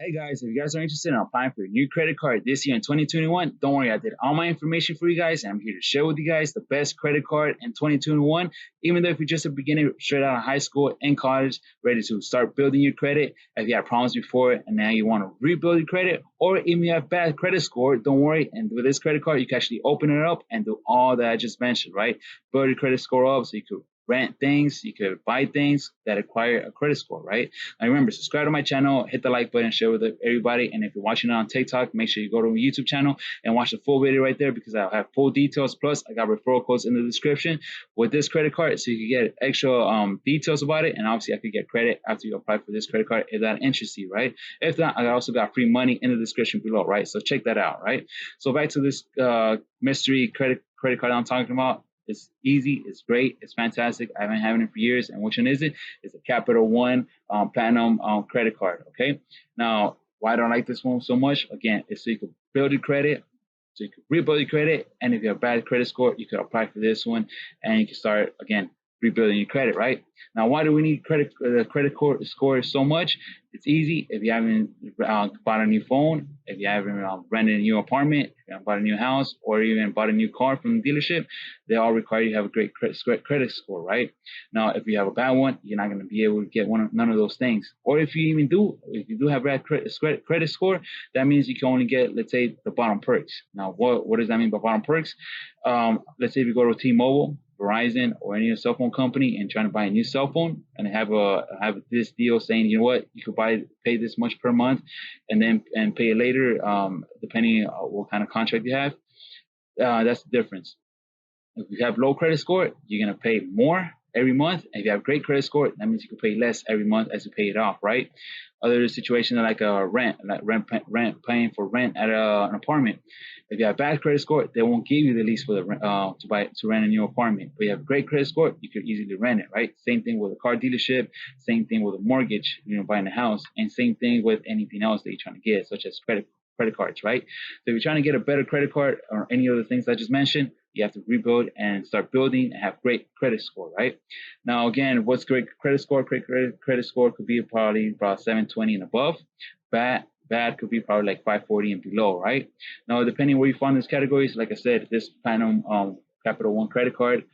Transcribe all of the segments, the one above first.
Hey guys, if you guys are interested in applying for a new credit card this year in 2021, don't worry, I did all my information for you guys, and I'm here to share with you guys the best credit card in 2021. Even though if you're just a beginner straight out of high school and college, ready to start building your credit, if you had problems before and now you want to rebuild your credit, or even you have bad credit score, don't worry. And with this credit card, you can actually open it up and do all that I just mentioned, right? Build your credit score up so you could rent things, you could buy things that require a credit score, right? And remember, subscribe to my channel, hit the like button, share with everybody. And if you're watching it on TikTok, make sure you go to my YouTube channel and watch the full video right there because I'll have full details. Plus, I got referral codes in the description with this credit card so you can get extra details about it. And obviously, I could get credit after you apply for this credit card if that interests you, right? If not, I also got free money in the description below, right? So check that out, right? So back to this mystery credit card I'm talking about. It's easy, it's great, it's fantastic. I've been having it for years. And which one is it? It's a Capital One Platinum credit card. Okay. Now, why do I like this one so much? Again, it's so you can build your credit, so you can rebuild your credit. And if you have a bad credit score, you can apply for this one and you can start again rebuilding your credit, right? Now, why do we need credit score so much? It's easy. If you haven't bought a new phone, if you haven't rented a new apartment, if you haven't bought a new house, or even bought a new car from the dealership, they all require you to have a great credit score, right? Now, if you have a bad one, you're not going to be able to get none of those things. Or if you do have bad credit score, that means you can only get, let's say, the bottom perks. Now, what does that mean by bottom perks? Let's say if you go to T-Mobile, Verizon, or any cell phone company and trying to buy a new cell phone and have this deal saying, you know what, you could pay this much per month and pay it later, depending on what kind of contract you have. That's the difference. If you have low credit score, you're gonna pay more every month. And if you have great credit score, that means you can pay less every month as you pay it off, right? Other situations like paying for rent at an apartment. If you have bad credit score, they won't give you the lease for the to rent a new apartment. But you have great credit score, you could easily rent it, right? Same thing with a car dealership, same thing with a mortgage, buying a house, and same thing with anything else that you're trying to get, such as credit cards, right? So if you're trying to get a better credit card or any other things I just mentioned, you have to rebuild and start building and have great credit score, right? Now, again, what's great credit score? Great credit score could be probably about 720 and above. Bad could be probably like 540 and below, right? Now, depending where you find these categories, like I said, this Platinum Capital One credit card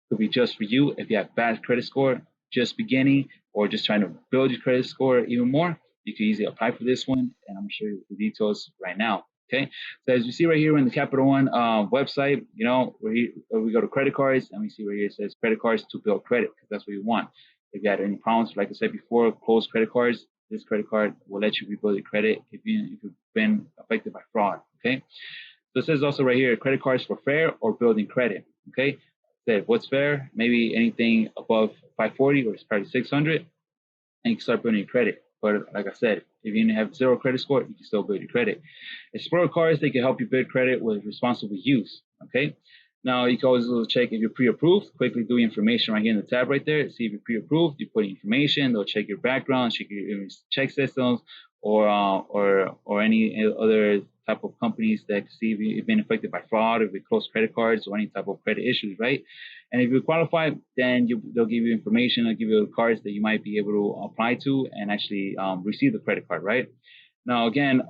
could be just for you if you have bad credit score, just beginning, or just trying to build your credit score even more. You can easily apply for this one, and I'm going to show you the details right now. Okay, so as you see right here in the Capital One website, we go to credit cards, and we see right here it says credit cards to build credit, because that's what you want. If you had any problems, like I said before, closed credit cards, this credit card will let you rebuild your credit if you've been affected by fraud. Okay, so it says also right here, credit cards for fair or building credit. Okay, said what's fair? Maybe anything above 540 or it's probably 600, and you can start building your credit. But like I said, if you have zero credit score, you can still build your credit. Explore cards, they can help you build credit with responsible use. Okay. Now you can always check if you're pre-approved. Quickly do information right here in the tab right there. See if you're pre-approved. You put information. They'll check your background, check your check systems, or any other type of companies that see if you've been affected by fraud, or with closed credit cards, or any type of credit issues, right? And if you qualify, then they'll give you information. They'll give you cards that you might be able to apply to and actually receive the credit card, right? Now, again,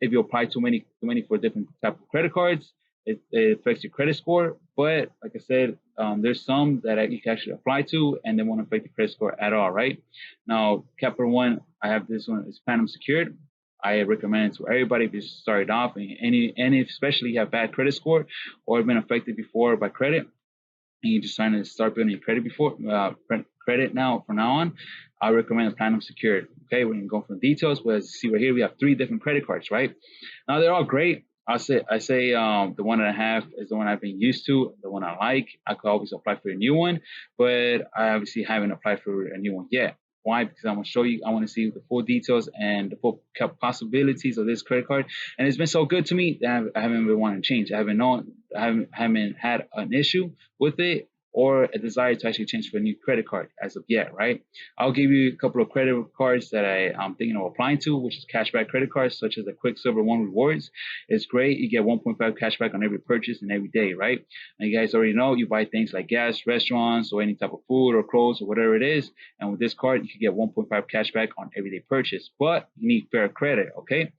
if you apply too many for different type of credit cards, it affects your credit score. But like I said, there's some that you can actually apply to and they won't affect the credit score at all, right? Now, Capital One, I have this one, it's Platinum secured. I recommend it to everybody if you started off and especially you have bad credit score or been affected before by credit and you're just trying to start building your credit now from now on. I recommend Platinum secured. Okay, we can go from details. But as you see right here, we have 3 different credit cards, right? Now they're all great. I say the one that I have is the one I've been used to, the one I like. I could always apply for a new one, but I obviously haven't applied for a new one yet. Why? Because I want to show you, I want to see the full details and the full possibilities of this credit card. And it's been so good to me that I haven't been wanting to change. I haven't had an issue with it or a desire to actually change for a new credit card as of yet, right? I'll give you a couple of credit cards that I'm thinking of applying to, which is cashback credit cards, such as the Quicksilver One Rewards. It's great. You get 1.5 cashback on every purchase and every day, right? And you guys already know you buy things like gas, restaurants, or any type of food or clothes or whatever it is. And with this card, you can get 1.5 cashback on everyday purchase, but you need fair credit, okay?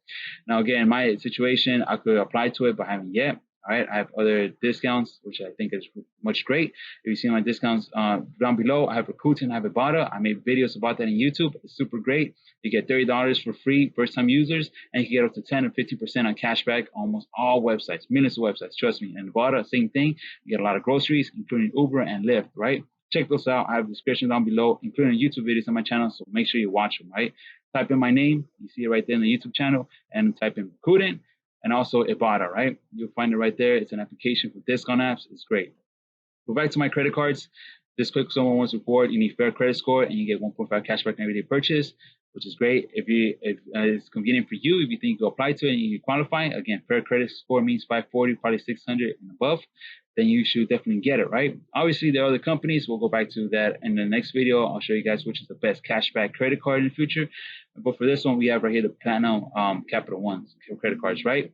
Now, again, my situation, I could apply to it, but I haven't yet. All right, I have other discounts, which I think is much great. If you see my discounts down below, I have Rakuten, I have Ibotta. I made videos about that on YouTube. It's super great. You get $30 for free first-time users, and you can get up to 10 or 50% on cashback on almost all websites, millions of websites. Trust me. And Ibotta, same thing. You get a lot of groceries, including Uber and Lyft, right? Check those out. I have a description down below, including YouTube videos on my channel, so make sure you watch them, right? Type in my name. You see it right there in the YouTube channel, and type in Rakuten. And also Ibotta, right? You'll find it right there. It's an application for discount apps. It's great. Go back to my credit cards. This Quicksilver One's report, you need fair credit score, and you get 1.5 cashback on everyday purchase, which is great. If it's convenient for you, if you think you apply to it and you qualify, again, fair credit score means 540, probably 600 and above, then you should definitely get it, right? Obviously, there are other companies. We'll go back to that in the next video. I'll show you guys which is the best cashback credit card in the future. But for this one, we have right here the Platinum Capital Ones credit cards, right?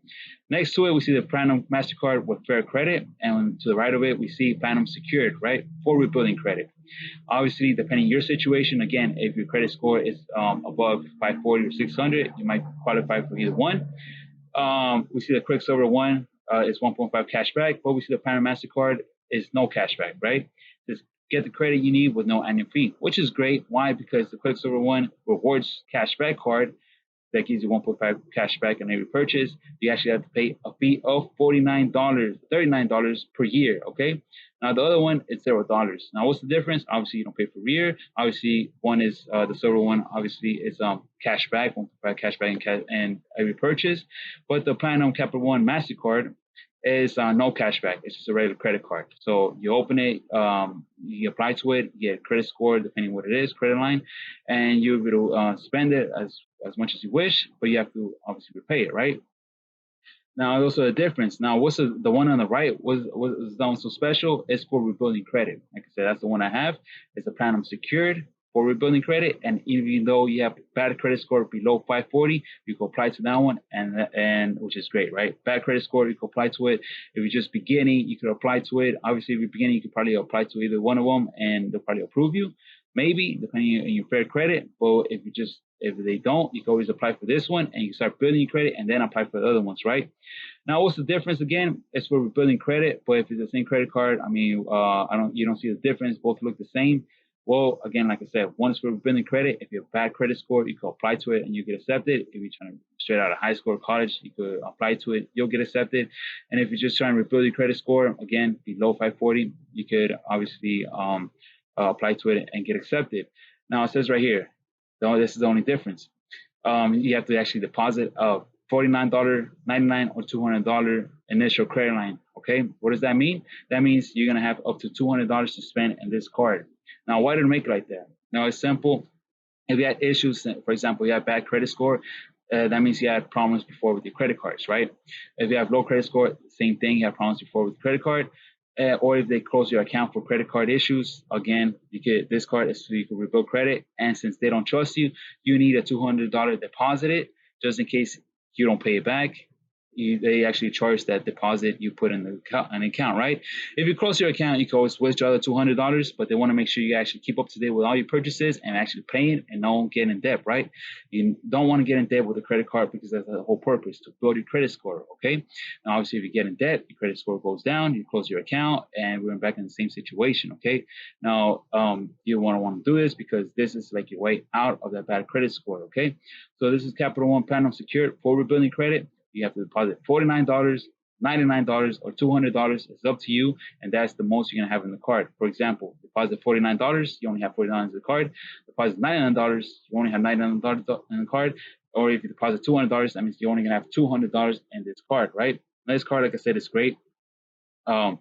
Next to it, we see the Platinum MasterCard with fair credit. And to the right of it, we see Platinum Secured, right? For rebuilding credit. Obviously, depending on your situation, again, if your credit score is above 540 or 600, you might qualify for either one. We see the Quicksilver One is 1.5 cashback, but we see the Platinum MasterCard is no cashback, right? Just get the credit you need with no annual fee, which is great. Why? Because the Quicksilver One rewards cashback card that gives you 1.5 cashback on every purchase. You actually have to pay a fee of $39 per year, okay? Now, the other one is $0. Now, what's the difference? Obviously, you don't pay for year. Obviously, one is the silver one, obviously, is cashback, 1.5 cashback and every purchase. But the Platinum Capital One MasterCard is no cashback. It's just a regular credit card. So you open it, you apply to it, you get a credit score, depending what it is, credit line, and you're able to spend it as much as you wish, but you have to obviously repay it, right? Now, also the difference. Now, what's the one on the right? What is that one so special? It's for rebuilding credit. Like I said, that's the one I have. It's a Platinum Secured for rebuilding credit, and even though you have bad credit score below 540, you can apply to that one, and which is great, right? Bad credit score, you can apply to it. If you're just beginning, you could apply to it. Obviously, if you're beginning, you could probably apply to either one of them, and they'll probably approve you, maybe depending on your fair credit. But if they don't, you can always apply for this one, and you start building your credit, and then apply for the other ones, right? Now, what's the difference again? It's for rebuilding credit, but if it's the same credit card, I mean, you don't see the difference. Both look the same. Well, again, like I said, one is for rebuilding credit. If you have bad credit score, you can apply to it and you get accepted. If you're trying to straight out of high school or college, you could apply to it, you'll get accepted. And if you're just trying to rebuild your credit score, again, below 540, you could obviously apply to it and get accepted. Now, it says right here, this is the only difference. You have to actually deposit $49.99 or $200 initial credit line. Okay, what does that mean? That means you're gonna have up to $200 to spend in this card. Now, why did it make it like that? Now, it's simple. If you had issues, for example, you have bad credit score, that means you had problems before with your credit cards, right? If you have low credit score, same thing, you have problems before with credit card. Or if they close your account for credit card issues, again, this card is so you can rebuild credit. And since they don't trust you, you need a $200 deposit just in case you don't pay it back. They actually charge that deposit you put in an account, right? If you close your account, you can always withdraw the $200, but they want to make sure you actually keep up to date with all your purchases and actually pay it and don't get in debt, right? You don't want to get in debt with a credit card because that's the whole purpose, to build your credit score, okay? Now, obviously, if you get in debt, your credit score goes down, you close your account, and we're back in the same situation, okay? Now, you want to do this because this is like your way out of that bad credit score, okay? So this is Capital One Platinum Secured for rebuilding credit. You have to deposit $49, $99, or $200. It's up to you, and that's the most you're going to have in the card. For example, deposit $49, you only have $49 in the card. Deposit $99, you only have $99 in the card. Or if you deposit $200, that means you're only going to have $200 in this card, right? Now, this card, like I said, is great. If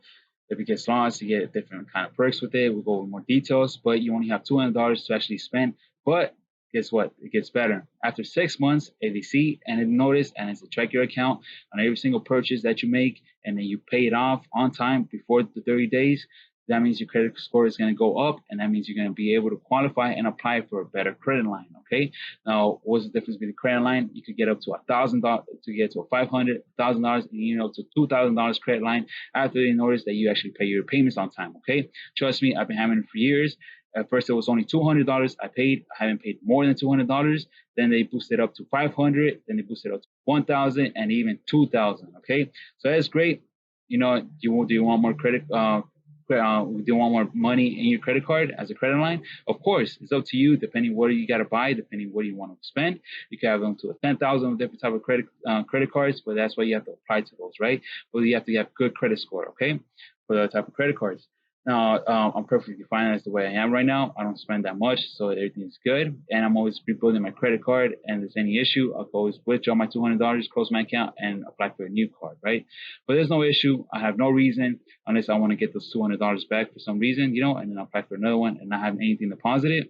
it gets launched, you get different kind of perks with it. We'll go over more details, but you only have $200 to actually spend. But guess what? It gets better. After 6 months, if they see and they notice and it's to check your account on every single purchase that you make, and then you pay it off on time before the 30 days, that means your credit score is going to go up, and that means you're going to be able to qualify and apply for a better credit line. Okay. Now, what's the difference between a credit line? You could get up to $1,000 to get to a $500, $1,000, and to $2,000 credit line after they notice that you actually pay your payments on time. Okay. Trust me, I've been having it for years. At first, it was only $200. I haven't paid more than $200. Then they boosted up to $500. Then they boosted up to $1,000 and even $2,000. Okay, so that's great. Do you want more credit? Do you want more money in your credit card as a credit line? Of course, it's up to you. Depending what you got to buy, depending what you want to spend, you can have them to a 10,000 different type of credit cards. But that's why you have to apply to those, right? But you have to have good credit score, okay, for that type of credit cards. Now, I'm perfectly fine as the way I am right now. I don't spend that much, so everything's good. And I'm always rebuilding my credit card. And if there's any issue, I'll always withdraw my $200, close my account, and apply for a new card, right? But there's no issue. I have no reason, unless I want to get those $200 back for some reason, and then I'll apply for another one and not have anything deposited.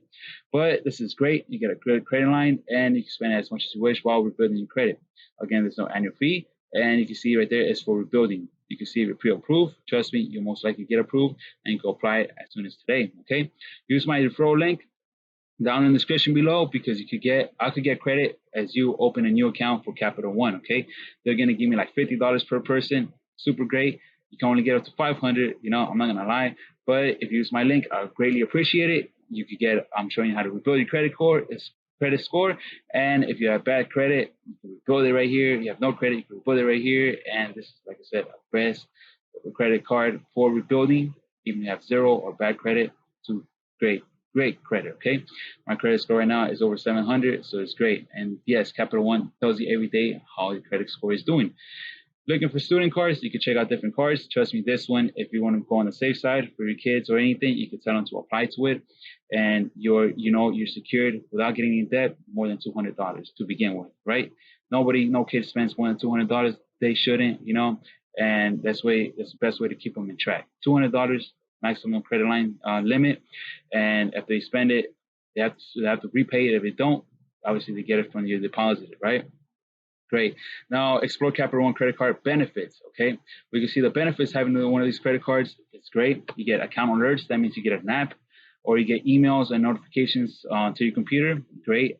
But this is great. You get a good credit line, and you can spend as much as you wish while rebuilding your credit. Again, there's no annual fee. And you can see right there, it's for rebuilding. You can see if you're pre-approved. Trust me, you'll most likely get approved, and you can apply it as soon as today. Okay. Use my referral link down in the description below, because I could get credit as you open a new account for Capital One. Okay. They're gonna give me like $50 per person. Super great. You can only get up to 500. I'm not gonna lie, but if you use my link, I greatly appreciate it. You could I'm showing you how to rebuild your credit score. And if you have bad credit, you can rebuild it right here. You have no credit, you can rebuild it right here. And this is, like I said, a best credit card for rebuilding. Even if you have zero or bad credit, to great credit. Okay, my credit score right now is over 700, so it's great. And yes, Capital One tells you every day how your credit score is doing. Looking for student cards, you can check out different cards. Trust me, this one, if you want to go on the safe side for your kids or anything, you can tell them to apply to it, and you're secured without getting in debt more than $200 to begin with, right? No kid spends more than $200. They shouldn't, and that's the best way to keep them in track. $200 maximum credit line limit, and if they spend it, they have to repay it. If they don't, obviously they get it from your deposit, right? Great. Now explore Capital One credit card benefits. Okay, we can see the benefits having one of these credit cards. It's great. You get account alerts. That means you get an app, or you get emails and notifications to your computer. Great.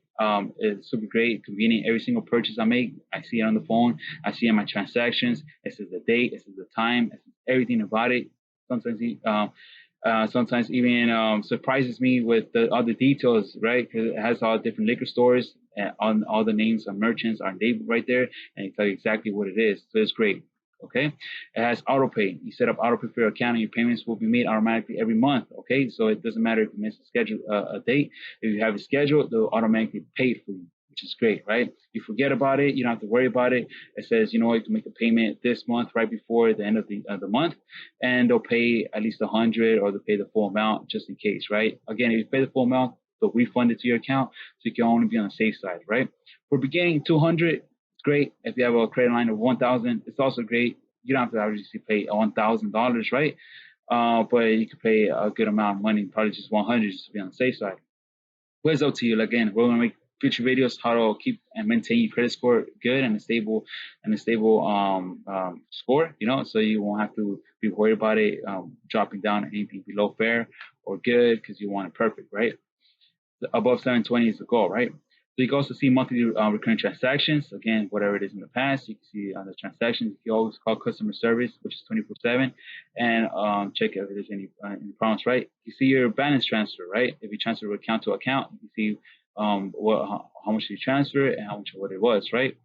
It's super great, convenient. Every single purchase I make, I see it on the phone. I see it in my transactions. It says the date. It says the time. It says everything about it. Sometimes even surprises me with all the details, right? Because it has all different liquor stores and on all the names of merchants are labeled right there, and it tells you exactly what it is. So it's great. Okay, it has auto pay. You set up auto pay for your account, and your payments will be made automatically every month. Okay, so it doesn't matter if you miss a date. If you have it scheduled, they'll automatically pay for you, which is great, right? You forget about it, you don't have to worry about it. It says, you can make a payment this month right before the end of the month, and they'll pay at least 100, or they'll pay the full amount just in case, right? Again, if you pay the full amount, they'll refund it to your account, so you can only be on the safe side, right? For beginning, 200, it's great. If you have a credit line of 1,000, it's also great. You don't have to obviously pay $1,000, right? But you can pay a good amount of money, probably just 100, just to be on the safe side. But it's up to you. Again, we're gonna make future videos how to keep and maintain your credit score good and a stable score, so you won't have to be worried about it dropping down anything below fair or good, because you want it perfect, right? Above 720 is the goal, right? So you can also see monthly recurring transactions. Again, whatever it is in the past, you can see on the transactions. You can always call customer service, which is 24/7, and check if there's any problems, right? You see your balance transfer, right? If you transfer account to account, you can see how much you transfer and how much what it was, right?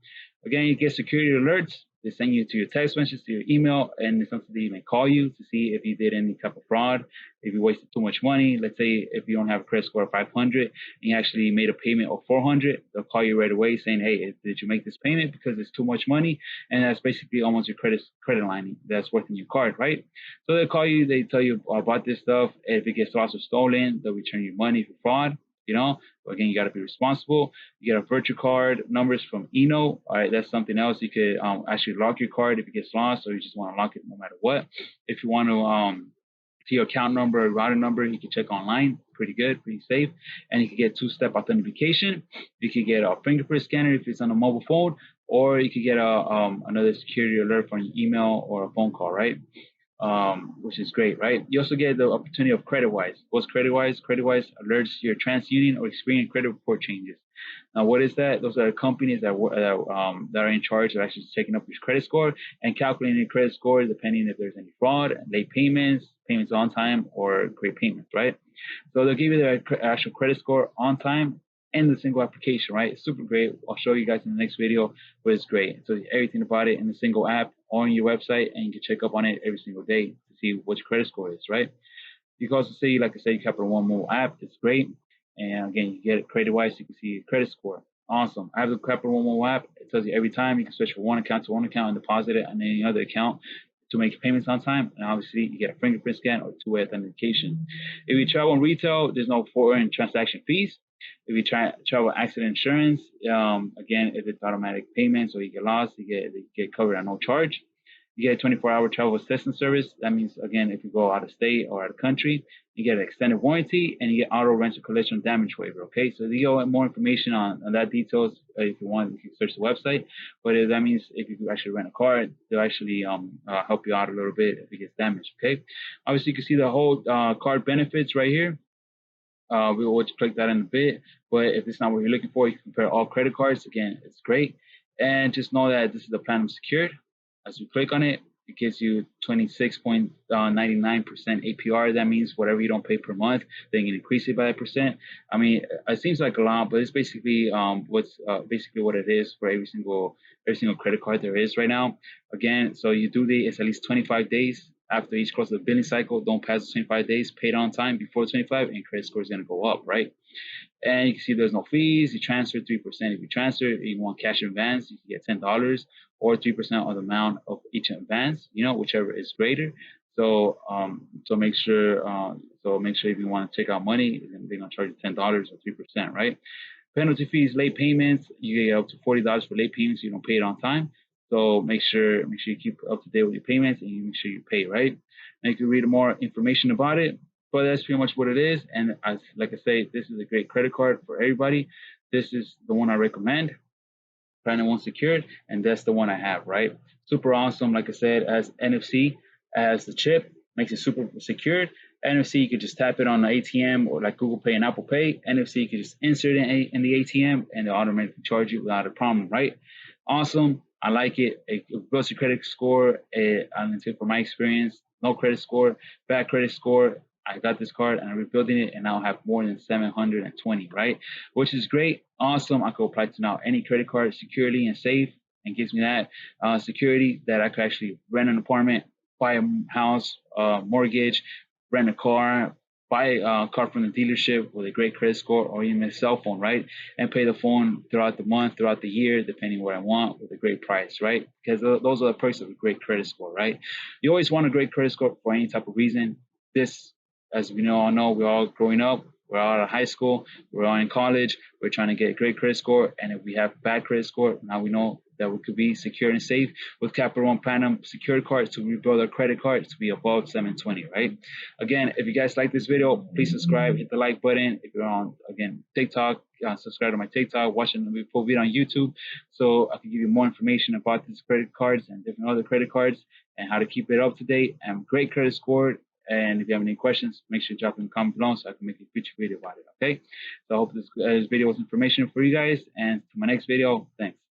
Again, you get security alerts. They send you to your text message, to your email, and sometimes they even call you to see if you did any type of fraud, if you wasted too much money. Let's say if you don't have a credit score of 500 and you actually made a payment of 400, they'll call you right away saying, hey, did you make this payment because it's too much money? And that's basically almost your credit line that's worth in your card, right? So they'll call you, they tell you about this stuff. If it gets lost or stolen, they'll return your money for fraud. Again, you got to be responsible. You get a virtual card numbers from Eno. All right, that's something else. You could actually lock your card if it gets lost, or you just want to lock it no matter what. If you want to see your account number or router number, you can check online. Pretty good, pretty safe. And you can get two-step authentication. You can get a fingerprint scanner if it's on a mobile phone, or you could get another security alert from your email or a phone call, right? which is great, right? You also get the opportunity of CreditWise. What's CreditWise? CreditWise alerts your TransUnion or Experian credit report changes. Now, what is that? Those are companies that are in charge of actually taking up your credit score and calculating your credit score depending if there's any fraud, late payments, payments on time, or great payments, right? So they'll give you the actual credit score on time in the single application, right? It's super great. I'll show you guys in the next video, but it's great. So everything about it in the single app on your website, and you can check up on it every single day to see what your credit score is, right? You can also see, like I said, Capital One mobile app. It's great. And again, you get it credit-wise, you can see your credit score. Awesome. I have the Capital One mobile app. It tells you every time you can switch from one account to one account and deposit it on any other account to make payments on time. And obviously, you get a fingerprint scan or two-way authentication. If you travel in retail, there's no foreign transaction fees. If you travel accident insurance, again, if it's automatic payments or you get lost, you get covered at no charge. You get a 24-hour travel assistance service. That means, again, if you go out of state or out of country, you get an extended warranty and you get auto rental collision damage waiver. Okay, so you get more information on that details. If you want, you can search the website. But that means if you actually rent a car, they'll actually help you out a little bit if it gets damaged. Okay, obviously you can see the whole card benefits right here. We will click that in a bit. But if it's not what you're looking for, you can compare all credit cards. Again, it's great. And just know that this is the Platinum Secured. As you click on it, it gives you 26.99% APR. That means whatever you don't pay per month, they can increase it by a percent. I mean, it seems like a lot, but it's basically basically what it is for every single credit card there is right now. Again, so you do it's at least 25 days after each course of the billing cycle. Don't pass the 25 days. Paid on time before 25, and credit score is going to go up, right? And you can see there's no fees. You transfer 3%. If you transfer, if you want cash advance, you can get $10 or 3% of the amount of each advance, whichever is greater. So make sure if you want to take out money, they're gonna charge you $10 or 3%, right? Penalty fees, late payments, you get up to $40 for late payments. You don't pay it on time. So make sure you keep up to date with your payments and you make sure you pay, right? And you can read more information about it. But that's pretty much what it is. And like I say, this is a great credit card for everybody. This is the one I recommend, Platinum One Secured, and that's the one I have, right? Super awesome. Like I said, as NFC, as the chip, makes it super secured. NFC, you could just tap it on the ATM or like Google Pay and Apple Pay. NFC, you could just insert it in the ATM and they'll automatically charge you without a problem, right? Awesome. I like it. It builds your credit score. I'm say from my experience, no credit score, bad credit score. I got this card and I'm rebuilding it and now I have more than 720, right? Which is great. Awesome. I could apply to now any credit card securely and safe and gives me that security that I could actually rent an apartment, buy a house, mortgage, rent a car, buy a car from the dealership with a great credit score or even a cell phone, right? And pay the phone throughout the month, throughout the year, depending what I want with a great price, right? Because those are the perks of a great credit score, right? You always want a great credit score for any type of reason. This, as we all know, we're all growing up, we're all out of high school, we're all in college, we're trying to get a great credit score. And if we have bad credit score, now we know that we could be secure and safe with Capital One Platinum Secured cards to rebuild our credit cards to be above 720, right? Again, if you guys like this video, please subscribe, hit the like button. If you're on, again, TikTok, subscribe to my TikTok, watching the full video on YouTube so I can give you more information about these credit cards and different other credit cards and how to keep it up to date and great credit score. And if you have any questions, make sure to drop in the comment below so I can make a future video about it, okay? So I hope this video was information for you guys. And to my next video, thanks.